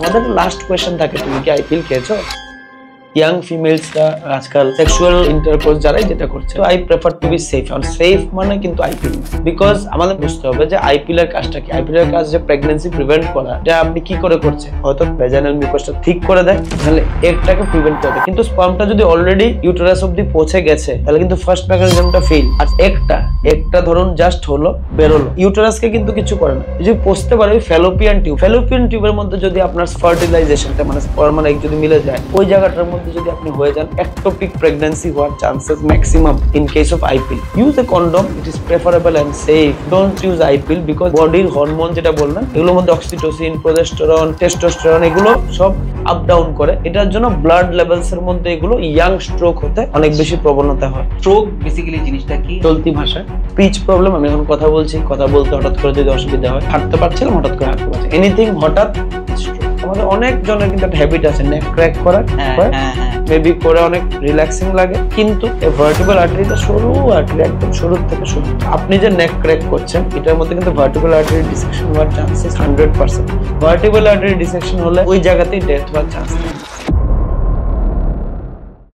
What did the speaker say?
তাদের last question থাকে তুমি কি আইপিএল খেয়েছো। ইয়াং ফিমেলসরা আজকাল সেক্সুয়াল ইন্টারকোর্স যারাই যেটা করছে, I prefer to be safe. আর সেফ মানে কিন্তু আইপিএল, বিকজ আমাদের বুঝতে হবে যে আইপিএল এর কাজটা কি। আইপিএল এর কাজ যে প্রেগন্যান্সি প্রিভেন্ট করা, এটা আপনি কি করে করছেন, হয়তো ভেজাইনাল মিউকাসটা ঠিক করে দেয়, তাহলে এগটাকে প্রিভেন্ট করে দেয়। কিন্তু স্পার্মটা যদি অলরেডি ইউটেরাস অবধি পৌঁছে গেছে, তাহলে কিন্তু ফার্স্ট মেকানিজমটা ফেল। আর একটা ধরুন জাস্ট হলো বেরোলো, ইউটেরাসকে কিন্তু কিছু করে না। যদি পৌঁছতে পারে ওই ফ্যালোপিয়ান টিউবের মধ্যে যদি আপনার ফার্টিলাইজেশনটা মানে স্পার্ম আর এগ যদি মিলে যায়, ওই জায়গাটার মধ্যে যদি আপনি হয়ে যান, একটোপিক প্রেগন্যান্সি হওয়ার chances maximum in case of IPL. Use a condom, it is preferable and safe. Don't use IPL because বডির হরমোন যেটা বললাম, এগুলোর মধ্যে অক্সিটোসিন, প্রোজেস্টেরন, টেস্টোস্টেরন এগুলো সব আপ ডাউন করে। এটার জন্য ব্লাড লেভেলস এর মধ্যে এগুলো ইয়াং স্ট্রোক হতে অনেক বেশি প্রবণতা হয়। স্ট্রোক বেসিক্যালি জিনিসটা কি? চলতি ভাষায় স্পিচ প্রবলেম। আমি এখন কথা বলছি, কথা বলতে হঠাৎ করে যদি অসুবিধা হয়, হাঁটতে পারছিলাম হঠাৎ করে হাঁটতে পারছি, এনিথিং হঠাৎ স্ট্রোক। আমাদের অনেক জনের কিন্তু একটা হ্যাবিট আছে নেক ক্র্যাক করার, মেবি করে অনেক রিল্যাক্সিং লাগে, কিন্তু এই ভার্টিব্রাল আর্টারিটা সরু আর্টারি, একদম শুরু থেকে শুরু। আপনি যে নেক ক্র্যাক করছেন, এটার মধ্যে কিন্তু ভার্টিব্রাল আর্টারি ডিসেকশন হওয়ার চান্সেস 100%। ভার্টিব্রাল আর্টারি ডিসেকশন হলে ওই জায়গাতেই ডেথ হওয়ার চান্স থাকে।